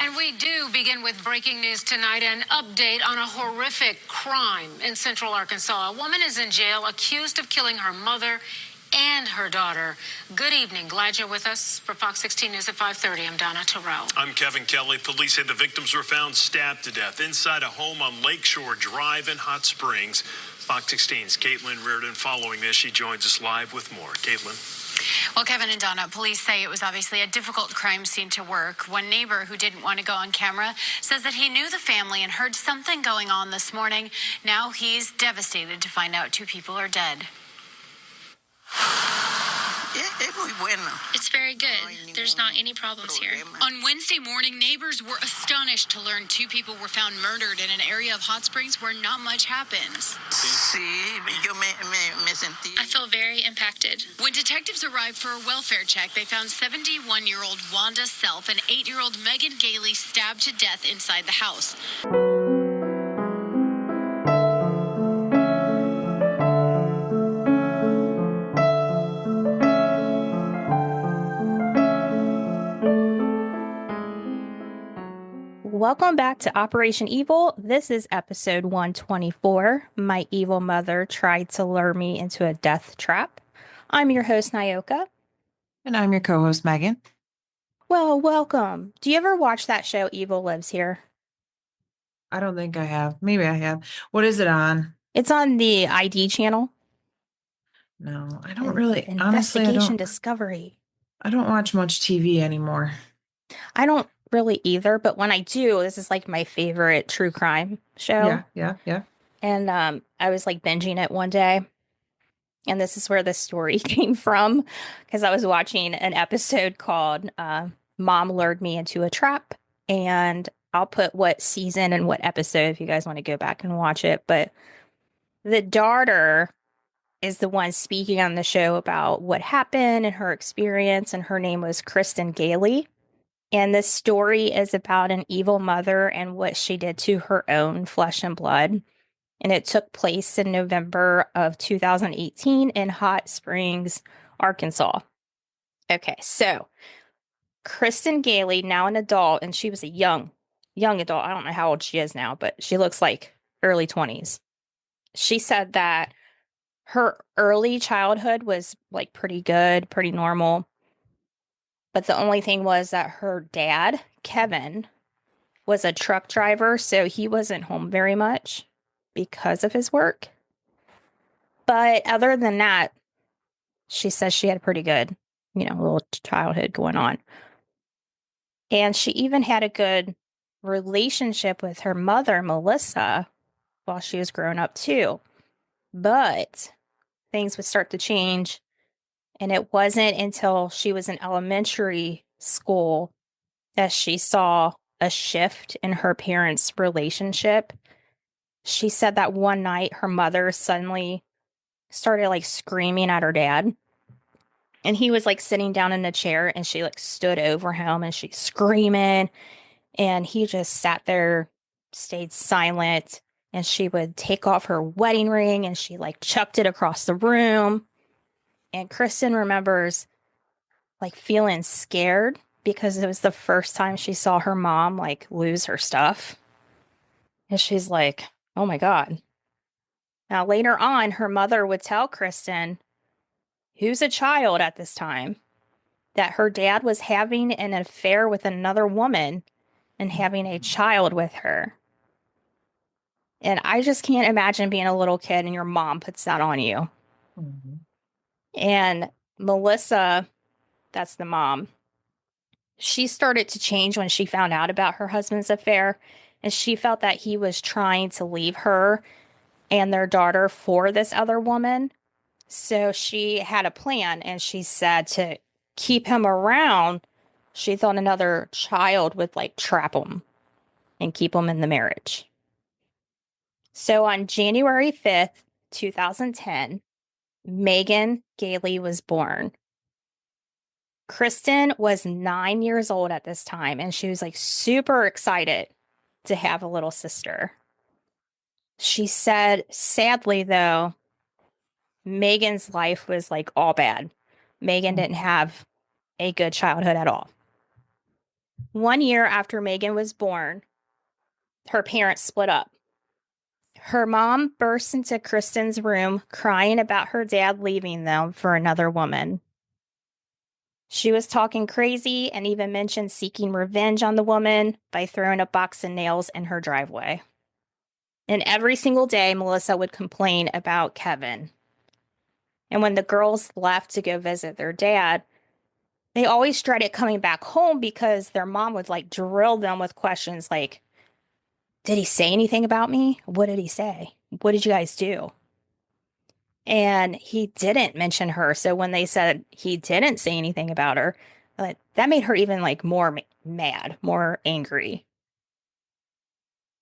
And we do begin with breaking news tonight, an update on a horrific crime in Central Arkansas. A woman is in jail accused of killing her mother and her daughter. Good evening. Glad you're with us for Fox 16 News at 5:30. I'm Donna Terrell. I'm Kevin Kelly. Police say the victims were found stabbed to death inside a home on Lakeshore Drive in Hot Springs. Fox 16's Caitlin Reardon following this. She joins us live with more. Caitlin. Well, Kevin and Donna, police say it was obviously a difficult crime scene to work. One neighbor who didn't want to go on camera says that he knew the family and heard something going on this morning. Now he's devastated to find out two people are dead. It's very good. There's not any problems here. On Wednesday morning, neighbors were astonished to learn two people were found murdered in an area of Hot Springs where not much happens. I feel very impacted. When detectives arrived for a welfare check, they found 71-year-old Wanda Self and 8-year-old Megan Gailey stabbed to death inside the house. Welcome back to Operation Evil. This is episode 124. My evil mother tried to lure me into a death trap. I'm your host, Nyoka. And I'm your co-host, Megan. Well, welcome. Do you ever watch that show, Evil Lives Here? I don't think I have. Maybe I have. What is it on? It's on the ID channel. No, I don't really. Investigation Honestly, Discovery. I don't watch much TV anymore. I don't really either, but when I do, this is like my favorite true crime show. Yeah. And I was like binging it one day, and this is where the story came from, because I was watching an episode called Mom Lured Me into a Trap, and I'll put what season and what episode if you guys want to go back and watch it. But the daughter is the one speaking on the show about what happened and her experience, and her name was Kristen Gailey. And this story is about an evil mother and what she did to her own flesh and blood. And it took place in November of 2018 in Hot Springs, Arkansas. Okay, so Kristen Gailey, now an adult, and she was a young adult. I don't know how old she is now, but she looks like early 20s. She said that her early childhood was like pretty good, pretty normal. But the only thing was that her dad, Kevin, was a truck driver, so he wasn't home very much because of his work. But other than that, she says she had a pretty good, little childhood going on. And she even had a good relationship with her mother, Melissa, while she was growing up too. But things would start to change. And it wasn't until she was in elementary school that she saw a shift in her parents' relationship. She said that one night her mother suddenly started like screaming at her dad. And he was like sitting down in a chair, and she like stood over him and she's screaming. And he just sat there, stayed silent. And she would take off her wedding ring and she like chucked it across the room. And Kristen remembers like feeling scared because it was the first time she saw her mom like lose her stuff. And she's like, oh my God. Now later on, her mother would tell Kristen, who's a child at this time, that her dad was having an affair with another woman and having a child with her. And I just can't imagine being a little kid and your mom puts that on you. Mm-hmm. And Melissa, that's the mom, she started to change when she found out about her husband's affair. And she felt that he was trying to leave her and their daughter for this other woman. So she had a plan, and she said to keep him around, she thought another child would like trap him and keep him in the marriage. So on January 5th, 2010, Megan Gailey was born. Kristen was 9 years old at this time, and she was like super excited to have a little sister. She said, sadly though, Megan's life was like all bad. Megan didn't have a good childhood at all. 1 year after Megan was born, her parents split up. Her mom burst into Kristen's room crying about her dad leaving them for another woman. She was talking crazy and even mentioned seeking revenge on the woman by throwing a box of nails in her driveway. And every single day, Melissa would complain about Kevin. And when the girls left to go visit their dad, they always dreaded coming back home because their mom would like drill them with questions like, did he say anything about me? What did he say? What did you guys do? And he didn't mention her. So when they said he didn't say anything about her, like, that made her even like more mad, more angry.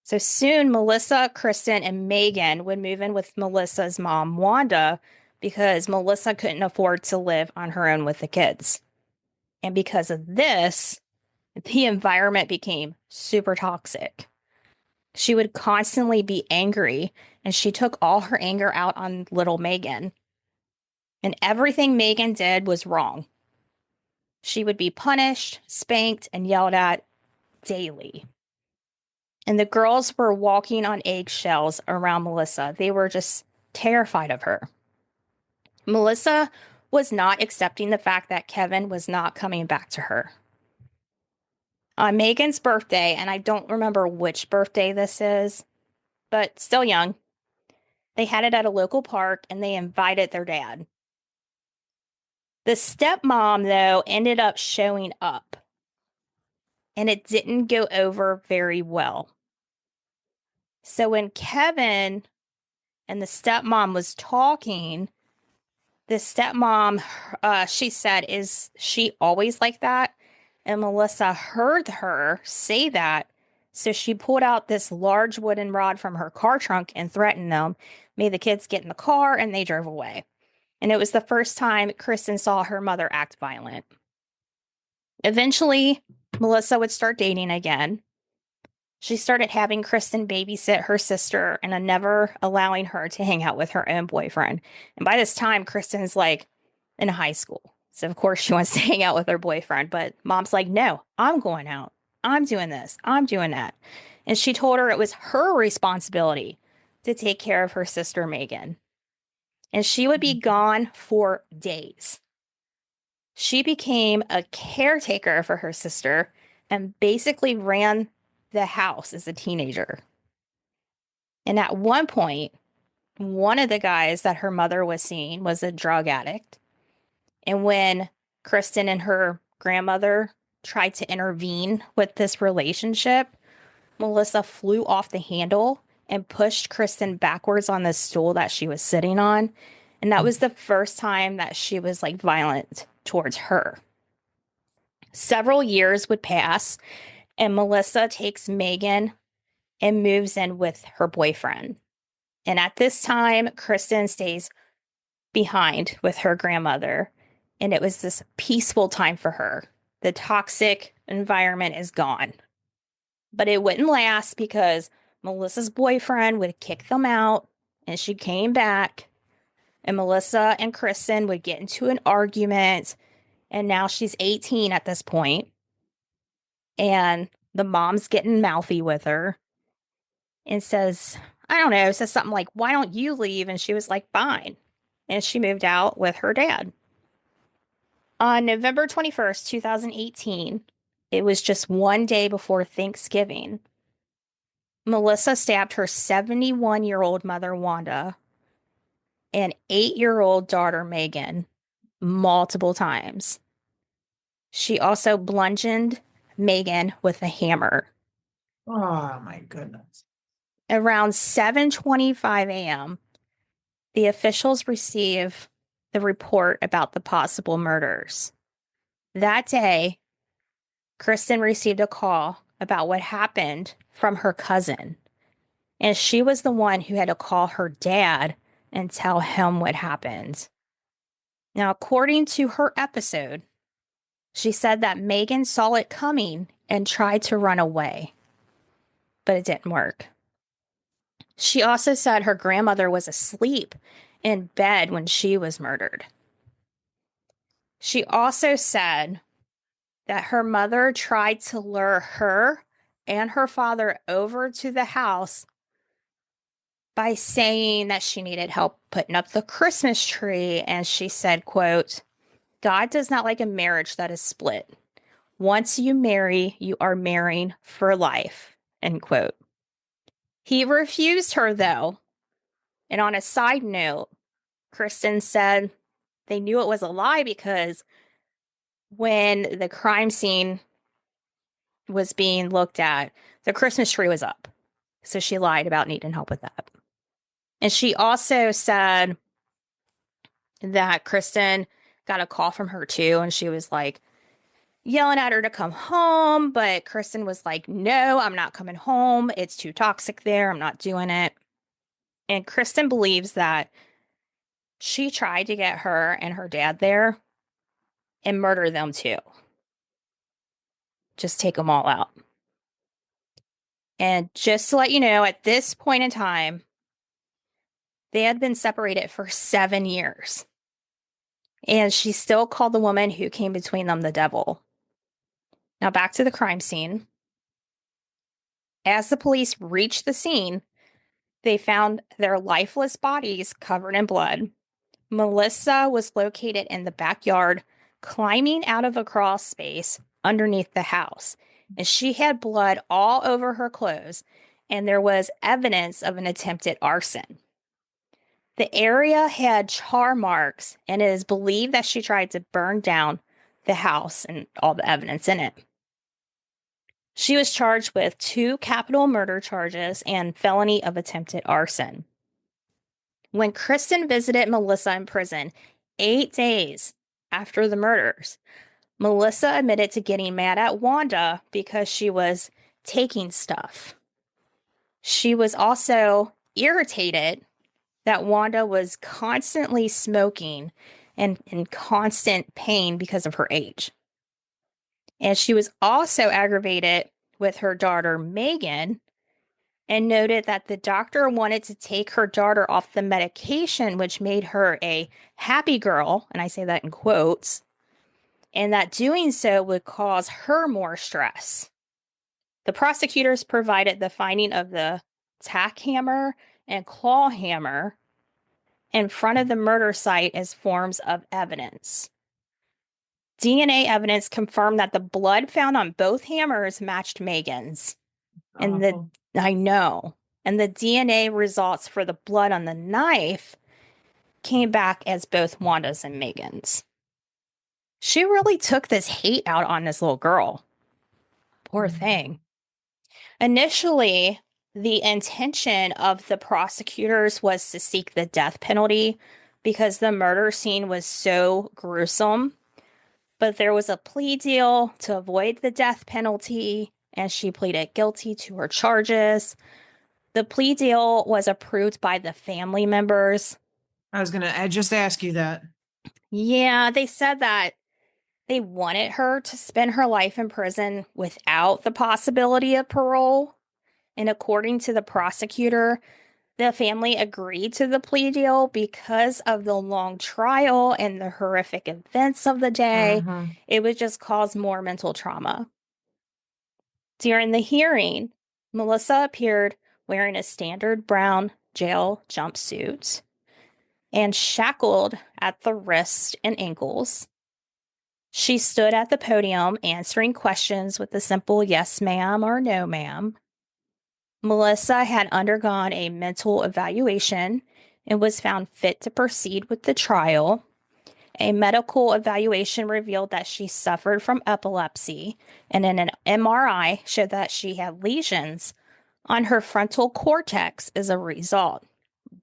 So soon, Melissa, Kristen, and Megan would move in with Melissa's mom, Wanda, because Melissa couldn't afford to live on her own with the kids. And because of this, the environment became super toxic. She would constantly be angry, and she took all her anger out on little Megan. And everything Megan did was wrong. She would be punished, spanked, and yelled at daily. And the girls were walking on eggshells around Melissa. They were just terrified of her. Melissa was not accepting the fact that Kevin was not coming back to her. On Megan's birthday, and I don't remember which birthday this is, but still young, they had it at a local park and they invited their dad. The stepmom, though, ended up showing up, and it didn't go over very well. So when Kevin and the stepmom was talking, the stepmom, she said, is she always like that? And Melissa heard her say that. So she pulled out this large wooden rod from her car trunk and threatened them, made the kids get in the car, and they drove away. And it was the first time Kristen saw her mother act violent. Eventually, Melissa would start dating again. She started having Kristen babysit her sister and never allowing her to hang out with her own boyfriend. And by this time, Kristen's like in high school. So, of course, she wants to hang out with her boyfriend. But mom's like, no, I'm going out. I'm doing this. I'm doing that. And she told her it was her responsibility to take care of her sister, Megan. And she would be gone for days. She became a caretaker for her sister and basically ran the house as a teenager. And at one point, one of the guys that her mother was seeing was a drug addict. And when Kristen and her grandmother tried to intervene with this relationship, Melissa flew off the handle and pushed Kristen backwards on the stool that she was sitting on. And that was the first time that she was like violent towards her. Several years would pass, and Melissa takes Megan and moves in with her boyfriend. And at this time, Kristen stays behind with her grandmother. And it was this peaceful time for her. The toxic environment is gone. But it wouldn't last because Melissa's boyfriend would kick them out, and she came back. And Melissa and Kristen would get into an argument. And now she's 18 at this point. And the mom's getting mouthy with her and says, I don't know, says something like, why don't you leave? And she was like, fine. And she moved out with her dad. On November 21st, 2018, it was just one day before Thanksgiving, Melissa stabbed her 71-year-old mother, Wanda, and 8-year-old daughter, Megan, multiple times. She also bludgeoned Megan with a hammer. Oh my goodness. Around 7:25 a.m., the officials receive the report about the possible murders. That day, Kristen received a call about what happened from her cousin, and she was the one who had to call her dad and tell him what happened. Now, according to her episode, she said that Megan saw it coming and tried to run away, but it didn't work. She also said her grandmother was asleep in bed when she was murdered. She also said that her mother tried to lure her and her father over to the house by saying that she needed help putting up the Christmas tree. And she said, quote, God does not like a marriage that is split. Once you marry, you are marrying for life, end quote. He refused her, though. And on a side note, Kristen said they knew it was a lie because when the crime scene was being looked at, the Christmas tree was up. So she lied about needing help with that. And she also said that Kristen got a call from her too, and she was like yelling at her to come home, but Kristen was like, no, I'm not coming home. It's too toxic there. I'm not doing it. And Kristen believes that she tried to get her and her dad there and murder them too. Just take them all out. And just to let you know, at this point in time, they had been separated for 7 years. And she still called the woman who came between them the devil. Now back to the crime scene. As the police reached the scene, they found their lifeless bodies covered in blood. Melissa was located in the backyard, climbing out of a crawl space underneath the house. And she had blood all over her clothes, and there was evidence of an attempted arson. The area had char marks, and it is believed that she tried to burn down the house and all the evidence in it. She was charged with 2 capital murder charges and felony of attempted arson. When Kristen visited Melissa in prison 8 days after the murders, Melissa admitted to getting mad at Wanda because she was taking stuff. She was also irritated that Wanda was constantly smoking and in constant pain because of her age. And she was also aggravated with her daughter, Megan, and noted that the doctor wanted to take her daughter off the medication, which made her a happy girl, and I say that in quotes, and that doing so would cause her more stress. The prosecutors provided the finding of the tack hammer and claw hammer in front of the murder site as forms of evidence. DNA evidence confirmed that the blood found on both hammers matched Megan's. And I know. And the DNA results for the blood on the knife came back as both Wanda's and Megan's. She really took this hate out on this little girl. Poor thing. Initially, the intention of the prosecutors was to seek the death penalty because the murder scene was so gruesome. But there was a plea deal to avoid the death penalty, and she pleaded guilty to her charges. The plea deal was approved by the family members. I just ask you that. Yeah, they said that they wanted her to spend her life in prison without the possibility of parole. And according to the prosecutor, the family agreed to the plea deal because of the long trial and the horrific events of the day. It would just cause more mental trauma. During the hearing, Melissa appeared wearing a standard brown jail jumpsuit and shackled at the wrists and ankles. She stood at the podium answering questions with a simple yes, ma'am, or no, ma'am. Melissa had undergone a mental evaluation and was found fit to proceed with the trial. A medical evaluation revealed that she suffered from epilepsy, and an MRI showed that she had lesions on her frontal cortex as a result.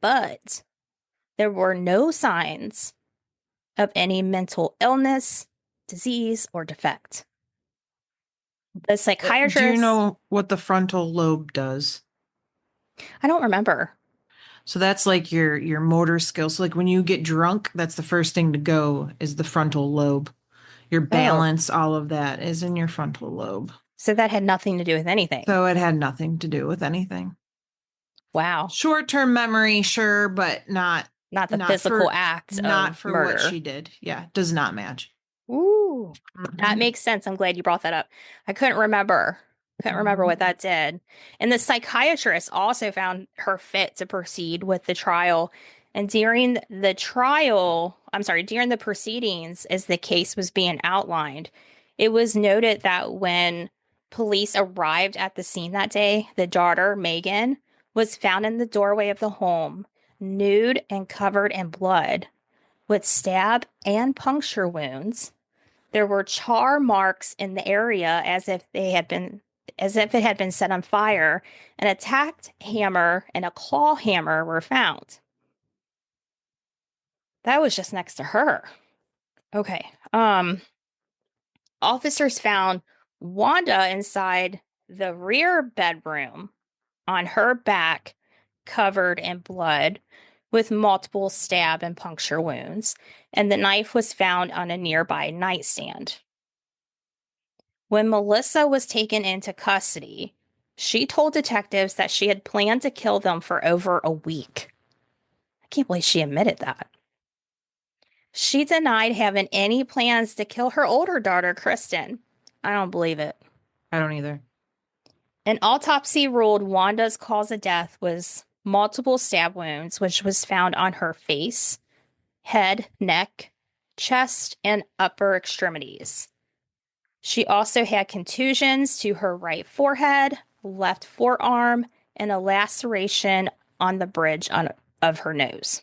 But there were no signs of any mental illness, disease, or defect. The psychiatrist... Do you know what the frontal lobe does? I don't remember. So that's like your motor skills. So like when you get drunk, that's the first thing to go is the frontal lobe. Your balance, all of that is in your frontal lobe. So that had nothing to do with anything. So it had nothing to do with anything. Wow. Short-term memory, sure, but not the physical acts not of for murder. what she did. Yeah, does not match. Ooh, that Mhm. makes sense. I'm glad you brought that up. I couldn't remember. Couldn't remember what that did. And the psychiatrist also found her fit to proceed with the trial. And during the trial, I'm sorry, during the proceedings, as the case was being outlined, it was noted that when police arrived at the scene that day, the daughter, Megan, was found in the doorway of the home, nude and covered in blood, with stab and puncture wounds. There were char marks in the area as if it had been set on fire. An attacked hammer and a claw hammer were found. That was just next to her. Okay. Officers found Wanda inside the rear bedroom on her back, covered in blood, with multiple stab and puncture wounds, and the knife was found on a nearby nightstand. When Melissa was taken into custody, she told detectives that she had planned to kill them for over a week. I can't believe she admitted that. She denied having any plans to kill her older daughter, Kristen. I don't believe it. I don't either. An autopsy ruled Wanda's cause of death was multiple stab wounds, which was found on her face, head, neck, chest, and upper extremities. She also had contusions to her right forehead, left forearm, and a laceration on the bridge of her nose.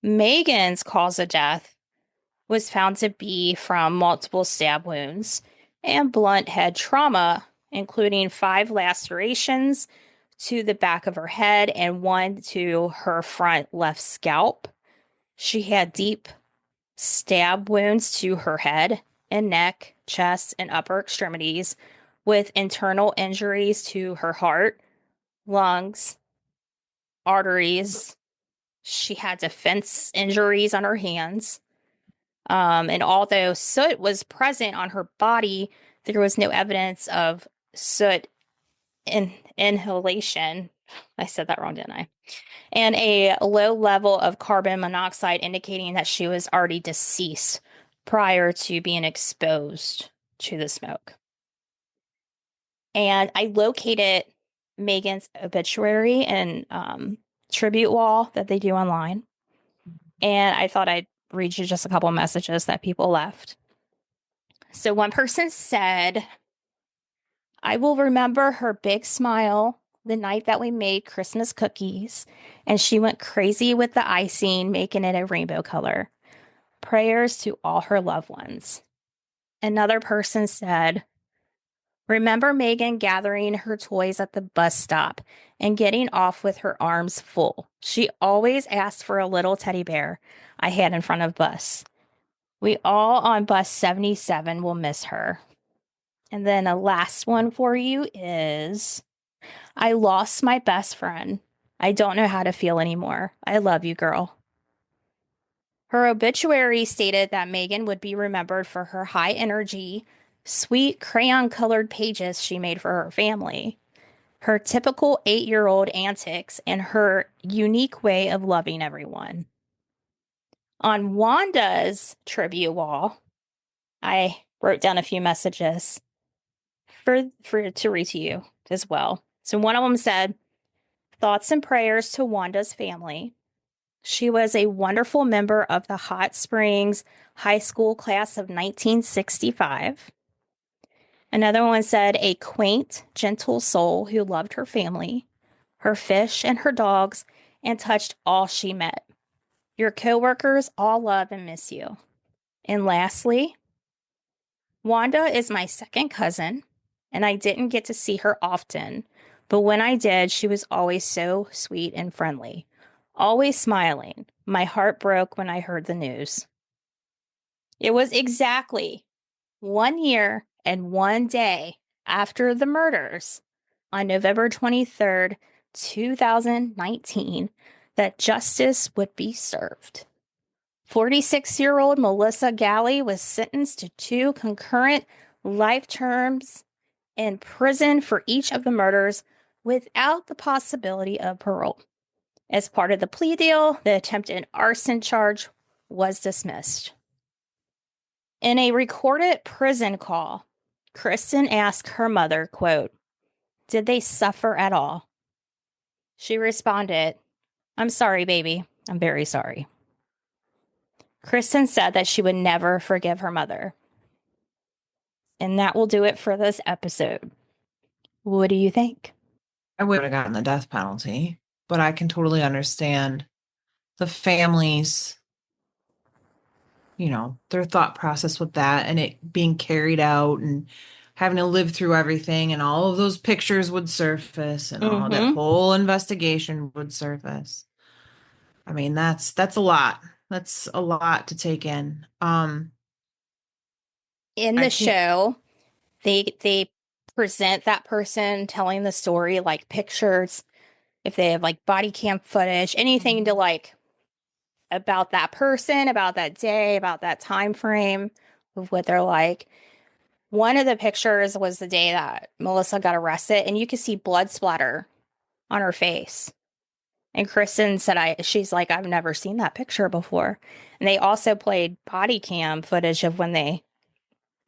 Megan's cause of death was found to be from multiple stab wounds and blunt head trauma, including 5 lacerations to the back of her head and 1 to her front left scalp. She had deep stab wounds to her head and neck, chest, and upper extremities, with internal injuries to her heart, lungs, arteries. She had defense injuries on her hands. And although soot was present on her body, there was no evidence of soot inhalation. I said that wrong, didn't I? And a low level of carbon monoxide, indicating that she was already deceased prior to being exposed to the smoke. And I located Megan's obituary and tribute wall that they do online. And I thought I'd read you just a couple of messages that people left. So one person said, I will remember her big smile the night that we made Christmas cookies, and she went crazy with the icing, making it a rainbow color. Prayers to all her loved ones. Another person said, remember Megan gathering her toys at the bus stop and getting off with her arms full. She always asked for a little teddy bear I had in front of bus. We all on bus 77 will miss her. And then a last one for you is, I lost my best friend. I don't know how to feel anymore. I love you, girl. Her obituary stated that Megan would be remembered for her high energy, sweet crayon-colored pages she made for her family, her typical 8-year-old antics, and her unique way of loving everyone. On Wanda's tribute wall, I wrote down a few messages for to read to you as well. So one of them said, thoughts and prayers to Wanda's family. She was a wonderful member of the Hot Springs High School class of 1965. Another one said, a quaint, gentle soul who loved her family, her fish, and her dogs, and touched all she met. Your coworkers all love and miss you. And lastly, Wanda is my second cousin, and I didn't get to see her often, but when I did, she was always so sweet and friendly, always smiling. My heart broke when I heard the news. It was exactly 1 year and 1 day after the murders on November 23rd, 2019, that justice would be served. 46-year-old Melissa Galley was sentenced to 2 concurrent life terms in prison for each of the murders without the possibility of parole. As part of the plea deal, the attempted arson charge was dismissed. In a recorded prison call, Kristen asked her mother, quote, "Did they suffer at all?" She responded, "I'm sorry, baby. I'm very sorry." Kristen said that she would never forgive her mother. And that will do it for this episode. What do you think? I would have gotten the death penalty, but I can totally understand the families, their thought process with that and it being carried out and having to live through everything, and all of those pictures would surface and all that whole investigation would surface. I mean, that's a lot. That's a lot to take in. In the show, they present that person telling the story, like pictures, if they have like body cam footage, anything to like about that person, about that day, about that time frame of what they're like. One of the pictures was the day that Melissa got arrested, and you could see blood splatter on her face. And Kristen said, she's like, "I've never seen that picture before." And they also played body cam footage of when they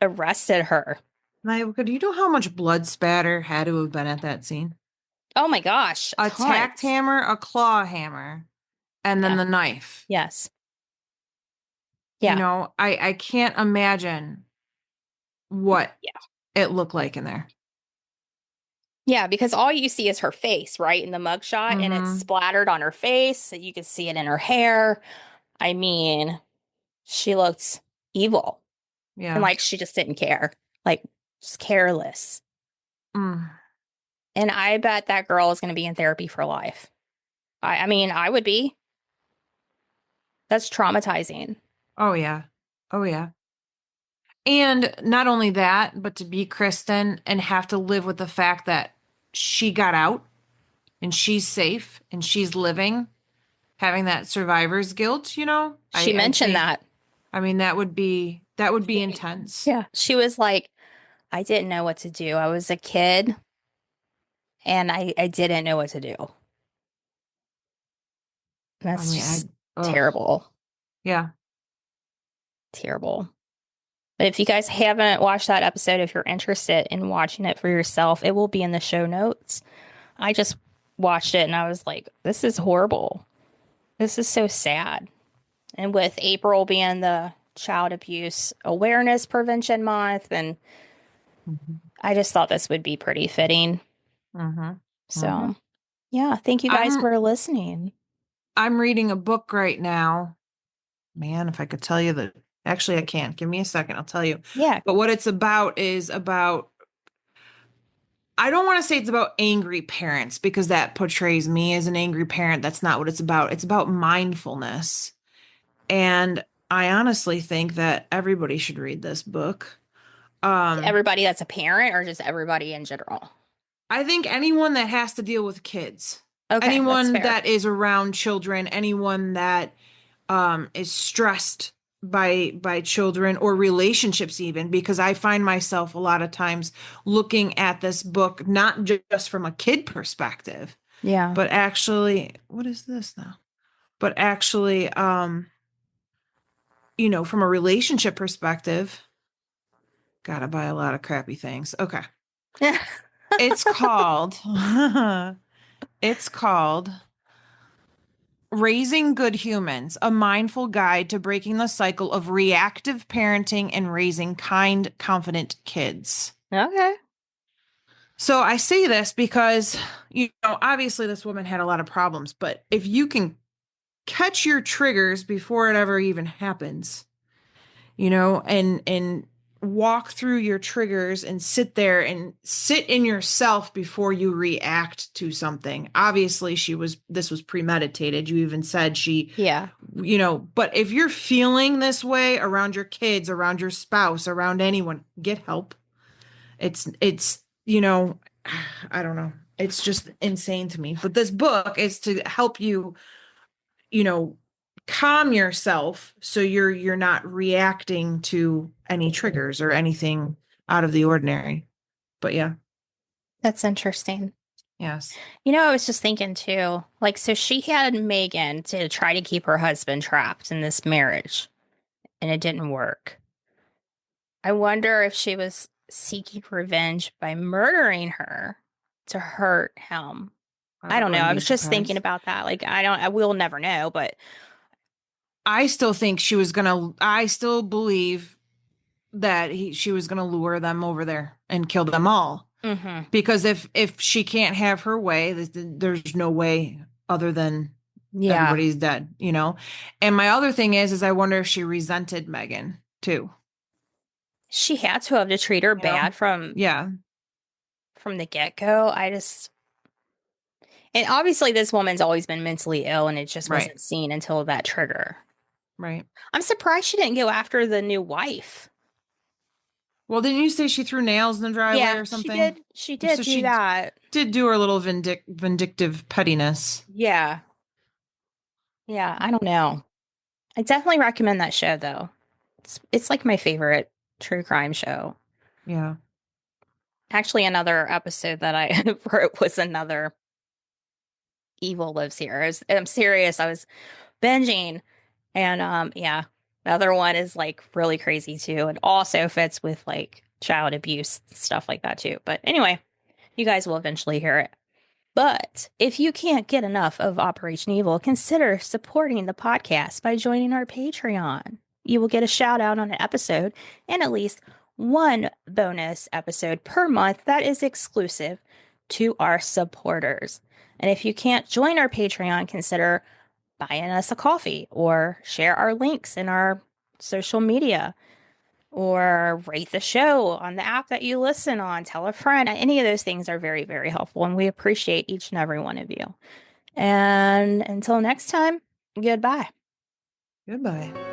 arrested her. Do you know how much blood spatter had to have been at that scene? Oh my gosh. A tacked hammer, a claw hammer, and then the knife. Yes. Yeah. I can't imagine what it looked like in there. Yeah, because all you see is her face, right? In the mugshot, and it's splattered on her face. You can see it in her hair. I mean, she looked evil. Yeah. And like she just didn't care. Like, just careless. And I bet that girl is going to be in therapy for life. I mean, I would be. That's traumatizing. Oh, yeah. Oh, yeah. And not only that, but to be Kristen and have to live with the fact that she got out and she's safe and she's living, having that survivor's guilt, She mentioned that. I mean, that would be intense. Yeah. She was like, "I didn't know what to do. I was a kid and I didn't know what to do." That's just terrible. Yeah. Terrible. But if you guys haven't watched that episode, if you're interested in watching it for yourself, it will be in the show notes. I just watched it and I was like, this is horrible. This is so sad. And with April being the Child Abuse Awareness Prevention Month, and I just thought this would be pretty fitting. So, yeah, thank you guys for listening. I'm reading a book right now. Man, if I could tell you that. Actually, I can't. Give me a second. I'll tell you. Yeah. But what it's about is about, I don't want to say it's about angry parents because that portrays me as an angry parent. That's not what it's about. It's about mindfulness. And I honestly think that everybody should read this book. Everybody that's a parent, or just everybody in general? I think anyone that has to deal with kids. Okay, anyone that is around children, anyone that is stressed by children or relationships, even, because I find myself a lot of times looking at this book not just from a kid perspective, but actually, what is this now? But actually, from a relationship perspective. Gotta buy a lot of crappy things. Okay. It's called Raising Good Humans, a mindful guide to breaking the cycle of reactive parenting and raising kind, confident kids. Okay. So I say this because, obviously this woman had a lot of problems, but if you can catch your triggers before it ever even happens, and walk through your triggers and sit there and sit in yourself before you react to something. Obviously this was premeditated. You even said but if you're feeling this way around your kids, around your spouse, around anyone, get help. It's I don't know. It's just insane to me. But this book is to help you, calm yourself so you're not reacting to any triggers or anything out of the ordinary. But yeah. That's interesting. Yes. I was just thinking too, like, so she had Megan to try to keep her husband trapped in this marriage, and it didn't work. I wonder if she was seeking revenge by murdering her to hurt him. I don't know. wouldn't I be was just thinking surprised. about that. Like, I will never know, but I still think she was gonna. I still believe that she was gonna lure them over there and kill them all. mhm. Because if she can't have her way, there's no way other than Yeah. everybody's dead, you know. And my other thing is I wonder if she resented Megan too. She had to have to treat her You know? bad Yeah, from the get-go. And obviously this woman's always been mentally ill and it just Right. wasn't seen until that trigger. right. I'm surprised she didn't go after the new wife. Well, didn't you say she threw nails in the driveway Yeah, or something? she did. She did So do she that. did do her little vindictive pettiness. Yeah. Yeah, I don't know. I definitely recommend that show though. It's like my favorite true crime show. Yeah. Actually, another episode that I wrote was another Evil Lives Here. I'm serious. I was binging, and yeah, the other one is like really crazy too, and also fits with like child abuse stuff like that too. But anyway, you guys will eventually hear it. But if you can't get enough of Operation Evil, consider supporting the podcast by joining our Patreon. You will get a shout out on an episode and at least one bonus episode per month that is exclusive to our supporters. And if you can't join our Patreon, consider buying us a coffee or share our links in our social media or rate the show on the app that you listen on, tell a friend. Any of those things are very, very helpful, and we appreciate each and every one of you. And until next time, goodbye. Goodbye.